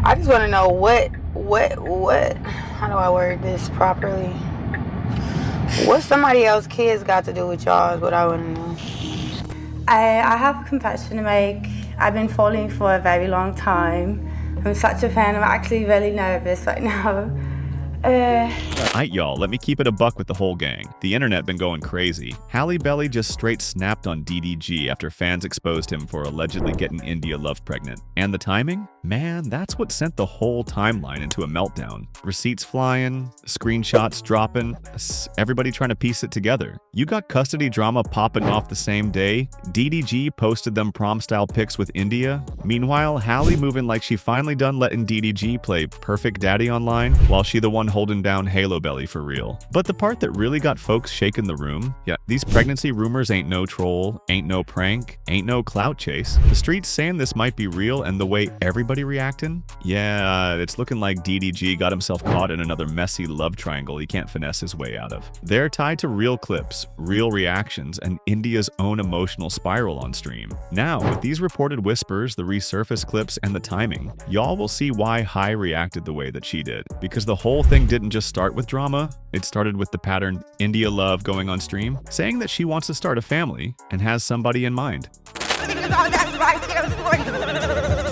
I just want to know what, how do I word this properly? What somebody else's kids got to do with y'all is what I want to know. I have a confession to make. I've been following for a very long time. I'm such a fan. I'm actually really nervous right now. Alright y'all, let me keep it a buck with the whole gang. The internet been going crazy. Halle Belly just straight snapped on DDG after fans exposed him for allegedly getting India Love pregnant. And the timing? Man, that's what sent the whole timeline into a meltdown. Receipts flying, screenshots dropping, everybody trying to piece it together. You got custody drama popping off the same day. DDG posted them prom-style pics with India. Meanwhile, Halle moving like she finally done letting DDG play perfect daddy online, while she the one holding down Halo Belly for real. But the part that really got folks shaking the room? Yeah, these pregnancy rumors ain't no troll, ain't no prank, ain't no clout chase. The streets saying this might be real, and the way everybody reacting? Yeah, it's looking like DDG got himself caught in another messy love triangle he can't finesse his way out of. They're tied to real clips, real reactions, and India's own emotional spiral on stream. Now, with these reported whispers, the resurfaced clips, and the timing, y'all will see why Hai reacted the way that she did. Because the whole thing didn't just start with drama, it started with the pattern India Love going on stream, saying that she wants to start a family and has somebody in mind. That's right there for you.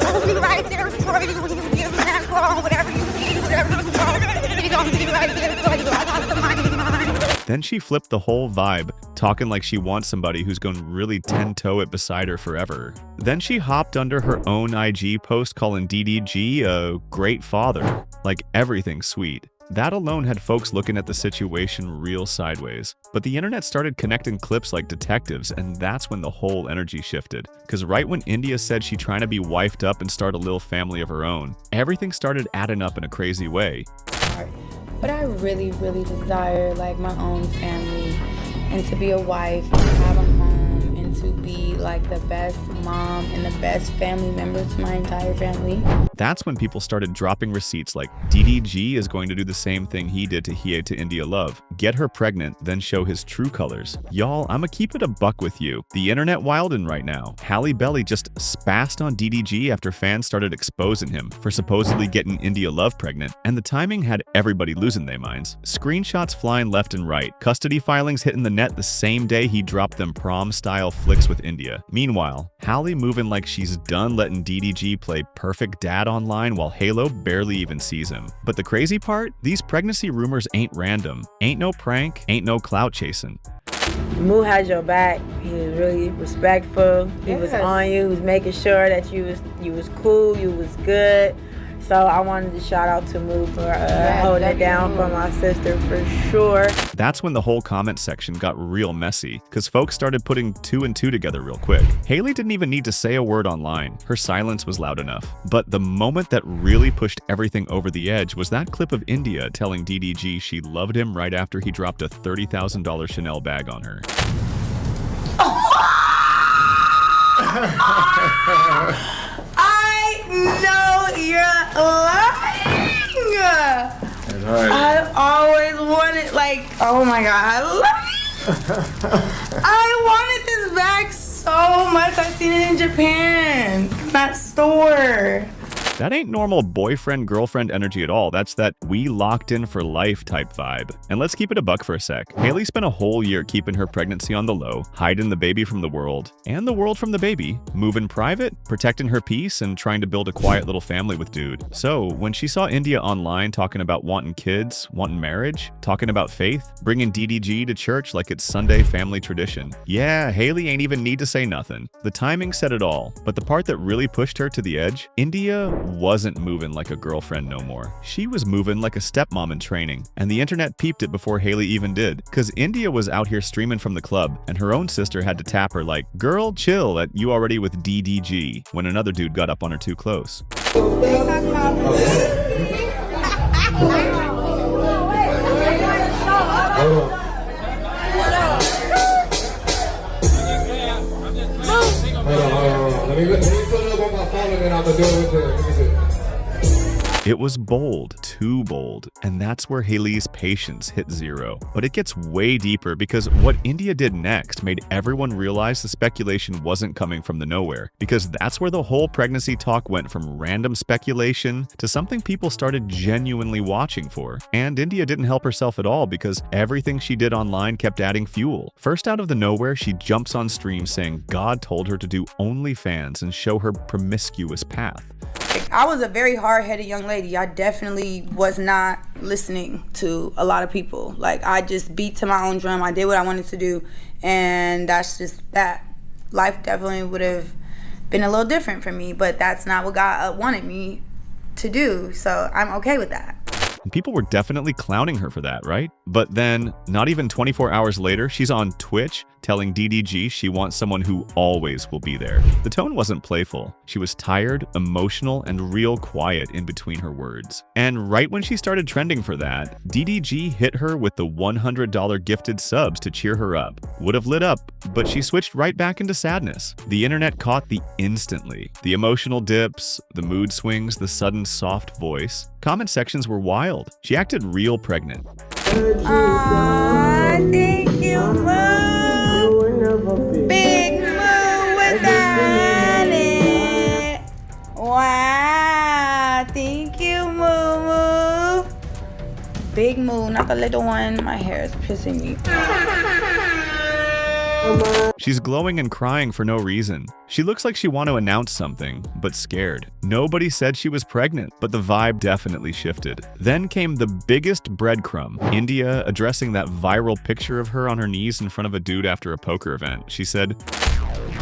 I'll be right there for you when you give me that call, whatever you need, whatever you want. We're gonna be right there for you. I got the money in mind. Then she flipped the whole vibe, talking like she wants somebody who's going to really 10-toe it beside her forever. Then she hopped under her own IG post calling DDG a great father, like everything's sweet. That alone had folks looking at the situation real sideways. But the internet started connecting clips like detectives, and that's when the whole energy shifted. Cause right when India said she trying to be wifed up and start a little family of her own, everything started adding up in a crazy way. But I really, really desire like my own family and to be a wife and have a home and to be like the best mom and the best family member to my entire family. That's when people started dropping receipts like DDG is going to do the same thing he did to Hiei to India Love. Get her pregnant, then show his true colors. Y'all, I'ma keep it a buck with you. The internet wildin' right now. Halle Belly just spazzed on DDG after fans started exposing him for supposedly getting India Love pregnant, and the timing had everybody losing their minds. Screenshots flying left and right, custody filings hitting the net the same day he dropped them prom-style flicks with India. Meanwhile, Halle moving like she's done letting DDG play perfect dad online while Halo barely even sees him. But the crazy part? These pregnancy rumors ain't random. Ain't no prank, ain't no clout chasing. Moo had your back. He was really respectful. He was on you. He was making sure that you was cool, you was good. So I wanted to shout out to Moo for holding it down for my sister for sure. That's when the whole comment section got real messy, because folks started putting 2 and 2 together real quick. Halle didn't even need to say a word online. Her silence was loud enough. But the moment that really pushed everything over the edge was that clip of India telling DDG she loved him right after he dropped a $30,000 Chanel bag on her. I know you're lying. That's right. I always wanted, like, oh my god, I love you. I wanted this bag so much. I've seen it in Japan, in that store. That ain't normal boyfriend-girlfriend energy at all. That's that we locked in for life type vibe. And let's keep it a buck for a sec. Halle spent a whole year keeping her pregnancy on the low, hiding the baby from the world, and the world from the baby, moving private, protecting her peace, and trying to build a quiet little family with dude. So when she saw India online talking about wanting kids, wanting marriage, talking about faith, bringing DDG to church like it's Sunday family tradition, yeah, Halle ain't even need to say nothing. The timing said it all. But the part that really pushed her to the edge, India wasn't moving like a girlfriend no more. She was moving like a stepmom in training, and the internet peeped it before Halle even did, cause India was out here streaming from the club, and her own sister had to tap her like, girl, chill at you already with DDG, when another dude got up on her too close. It was bold, too bold, and that's where Haley's patience hit zero. But it gets way deeper because what India did next made everyone realize the speculation wasn't coming from the nowhere, because that's where the whole pregnancy talk went from random speculation to something people started genuinely watching for. And India didn't help herself at all because everything she did online kept adding fuel. First out of the nowhere, she jumps on stream saying God told her to do OnlyFans and show her promiscuous path. I was a very hard-headed young lady. I definitely was not listening to a lot of people. Like, I just beat to my own drum. I did what I wanted to do, and that's just that. Life definitely would have been a little different for me, but that's not what God wanted me to do, so I'm okay with that. And people were definitely clowning her for that, right? But then, not even 24 hours later, she's on Twitch telling DDG she wants someone who always will be there. The tone wasn't playful. She was tired, emotional, and real quiet in between her words. And right when she started trending for that, DDG hit her with the $100 gifted subs to cheer her up. Would have lit up, but she switched right back into sadness. The internet caught the instantly. The emotional dips, the mood swings, the sudden soft voice. Comment sections were wild. She acted real pregnant. Aww, thank you, Moo. Big Moo without it. Wow, thank you, Moo Moo. Big Moo, not the little one. My hair is pissing me. She's glowing and crying for no reason. She looks like she wants to announce something, but scared. Nobody said she was pregnant, but the vibe definitely shifted. Then came the biggest breadcrumb. India addressing that viral picture of her on her knees in front of a dude after a poker event. She said,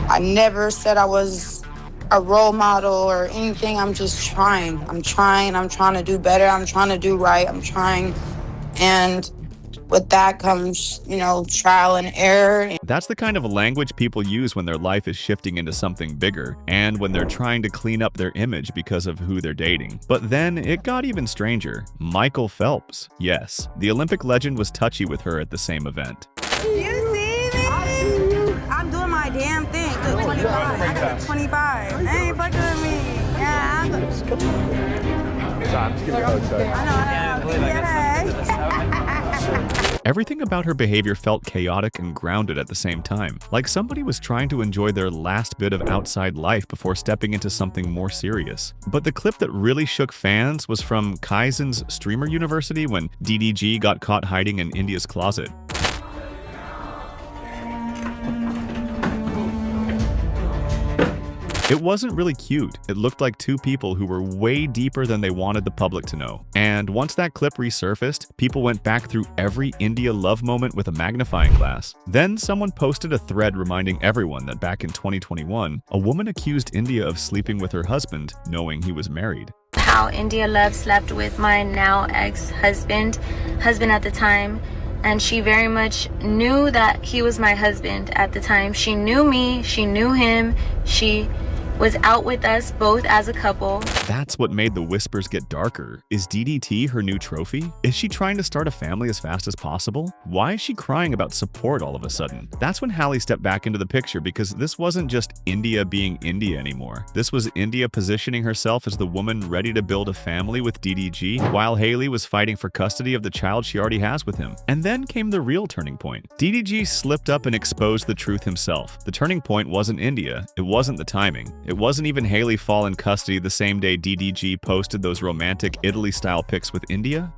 I never said I was a role model or anything. I'm just trying. I'm trying to do better. I'm trying to do right. I'm trying. And with that comes, trial and error. That's the kind of language people use when their life is shifting into something bigger and when they're trying to clean up their image because of who they're dating. But then it got even stranger. Michael Phelps. Yes, the Olympic legend was touchy with her at the same event. You see me? I'm doing my damn thing. Look, 25. I got a 25. They ain't fucking with me. Yeah, I'm Everything about her behavior felt chaotic and grounded at the same time, like somebody was trying to enjoy their last bit of outside life before stepping into something more serious. But the clip that really shook fans was from Kaizen's Streamer University when DDG got caught hiding in India's closet. It wasn't really cute. It looked like two people who were way deeper than they wanted the public to know. And once that clip resurfaced, people went back through every India love moment with a magnifying glass. Then someone posted a thread reminding everyone that back in 2021, a woman accused India of sleeping with her husband, knowing he was married. How India Love slept with my now husband at the time. And she very much knew that he was my husband at the time. She knew me, she knew him, she was out with us both as a couple. That's what made the whispers get darker. Is DDT her new trophy? Is she trying to start a family as fast as possible? Why is she crying about support all of a sudden? That's when Haley stepped back into the picture, because this wasn't just India being India anymore. This was India positioning herself as the woman ready to build a family with DDG, while Haley was fighting for custody of the child she already has with him. And then came the real turning point. DDG slipped up and exposed the truth himself. The turning point wasn't India. It wasn't the timing. It wasn't even Haley fall in custody the same day DDG posted those romantic Italy-style pics with India.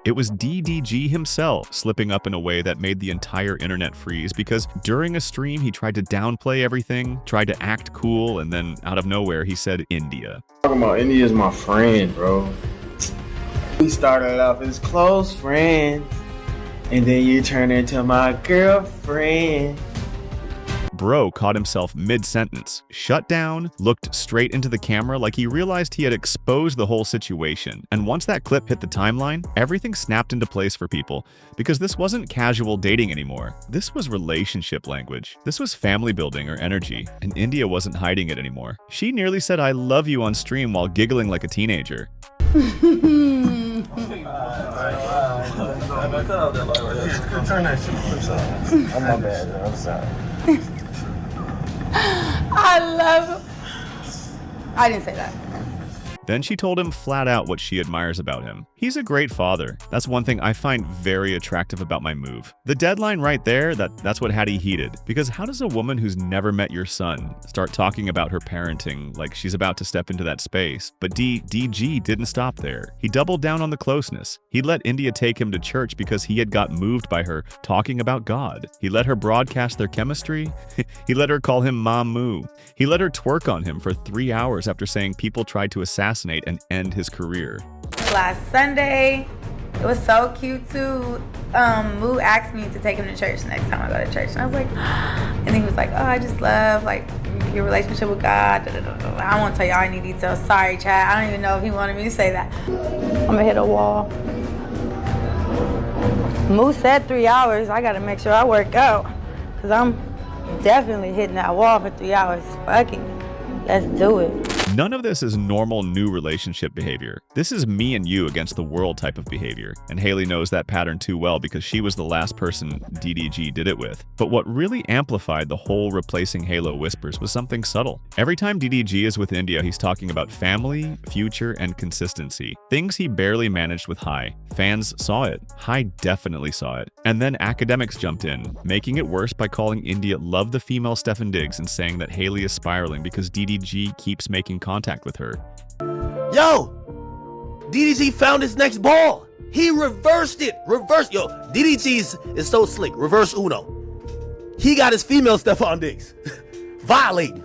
It was DDG himself slipping up in a way that made the entire internet freeze, because during a stream he tried to downplay everything, tried to act cool, and then out of nowhere he said India. Talking about India's my friend, bro. We started off as close friends, and then you turn into my girlfriend. Bro caught himself mid-sentence, shut down, looked straight into the camera like he realized he had exposed the whole situation. And once that clip hit the timeline, everything snapped into place for people, because this wasn't casual dating anymore. This was relationship language. This was family building or energy, and India wasn't hiding it anymore. She nearly said "I love you" on stream while giggling like a teenager. cut off that light right there. Yeah, turn that shit. I'm sorry. I'm my bad, man. I'm sorry. I didn't say that. Then she told him flat out what she admires about him. He's a great father. That's one thing I find very attractive about my move. The deadline right there, that's what had he heated. Because how does a woman who's never met your son start talking about her parenting like she's about to step into that space? But DDG didn't stop there. He doubled down on the closeness. He let India take him to church because he had got moved by her talking about God. He let her broadcast their chemistry. He let her call him Mamu. He let her twerk on him for 3 hours after saying people tried to assassinate and end his career. Last Sunday, it was so cute too. Moo asked me to take him to church next time I go to church, and I was like, and he was like, oh, I just love like your relationship with God. I won't tell y'all any details. Sorry, Chad. I don't even know if he wanted me to say that. I'm gonna hit a wall. Moo said 3 hours. I gotta make sure I work out, cause I'm definitely hitting that wall for 3 hours. Fucking, let's do it. None of this is normal new relationship behavior. This is me and you against the world type of behavior. And Haley knows that pattern too well because she was the last person DDG did it with. But what really amplified the whole replacing Halo whispers was something subtle. Every time DDG is with India, he's talking about family, future, and consistency. Things he barely managed with High. Fans saw it. High definitely saw it. And then academics jumped in, making it worse by calling India love the female Stefan Diggs and saying that Haley is spiraling because DDG keeps making contact with her. Yo, DDG found his next ball. He reversed it. Yo, DDG is so slick. Reverse Uno. He got his female Stefan Diggs. Violating.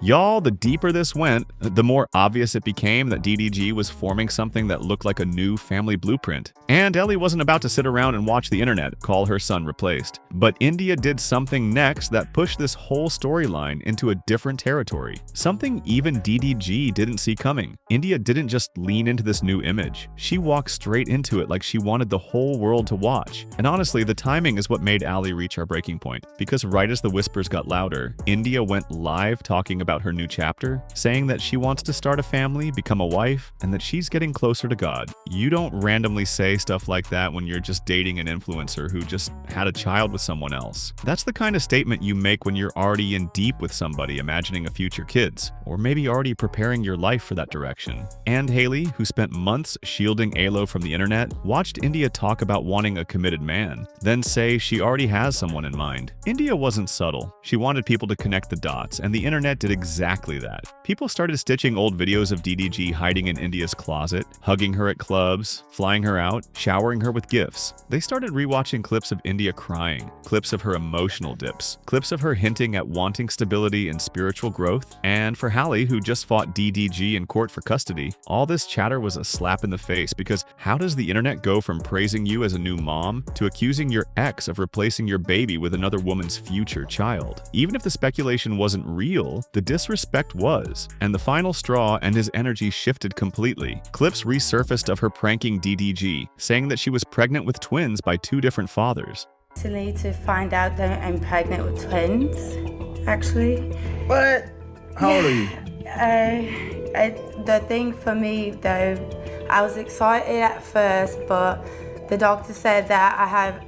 Y'all, the deeper this went, the more obvious it became that DDG was forming something that looked like a new family blueprint. And Ellie wasn't about to sit around and watch the internet call her son replaced. But India did something next that pushed this whole storyline into a different territory. Something even DDG didn't see coming. India didn't just lean into this new image. She walked straight into it like she wanted the whole world to watch. And honestly, the timing is what made Allie reach our breaking point. Because right as the whispers got louder, India went live talking about her new chapter, saying that she wants to start a family, become a wife, and that she's getting closer to God. You don't randomly say stuff like that when you're just dating an influencer who just had a child with someone else. That's the kind of statement you make when you're already in deep with somebody imagining a future kids, or maybe already preparing your life for that direction. And Haley, who spent months shielding Alo from the internet, watched India talk about wanting a committed man, then say she already has someone in mind. India wasn't subtle. She wanted people to connect the dots, and the internet did exactly that. People started stitching old videos of DDG hiding in India's closet, hugging her at clubs, flying her out, showering her with gifts. They started rewatching clips of India crying, clips of her emotional dips, clips of her hinting at wanting stability and spiritual growth. And for Hallie, who just fought DDG in court for custody, all this chatter was a slap in the face because how does the internet go from praising you as a new mom to accusing your ex of replacing your baby with another woman's future child? Even if the speculation wasn't real, the disrespect was, and the final straw and his energy shifted completely. Clips resurfaced of her pranking DDG, saying that she was pregnant with twins by 2 different fathers. To find out that I'm pregnant with twins, actually. What? How old are you? The thing for me though, I was excited at first, but the doctor said that I have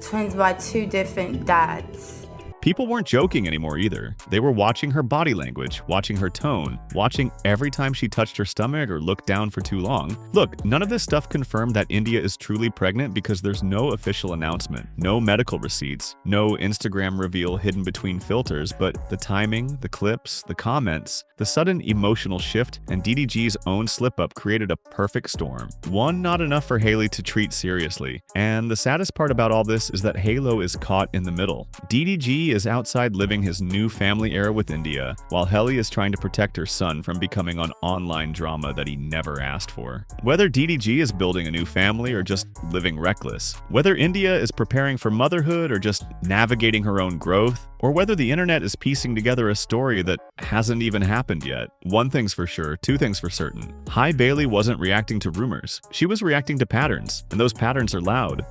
twins by 2 different dads. People weren't joking anymore either. They were watching her body language, watching her tone, watching every time she touched her stomach or looked down for too long. Look, none of this stuff confirmed that India is truly pregnant because there's no official announcement, no medical receipts, no Instagram reveal hidden between filters, but the timing, the clips, the comments, the sudden emotional shift, and DDG's own slip-up created a perfect storm. One not enough for Haley to treat seriously. And the saddest part about all this is that Halo is caught in the middle. DDG is outside living his new family era with India, while Helly is trying to protect her son from becoming an online drama that he never asked for. Whether DDG is building a new family or just living reckless, whether India is preparing for motherhood or just navigating her own growth, or whether the internet is piecing together a story that hasn't even happened yet. One thing's for sure, 2 things for certain. High Bailey wasn't reacting to rumors. She was reacting to patterns, and those patterns are loud.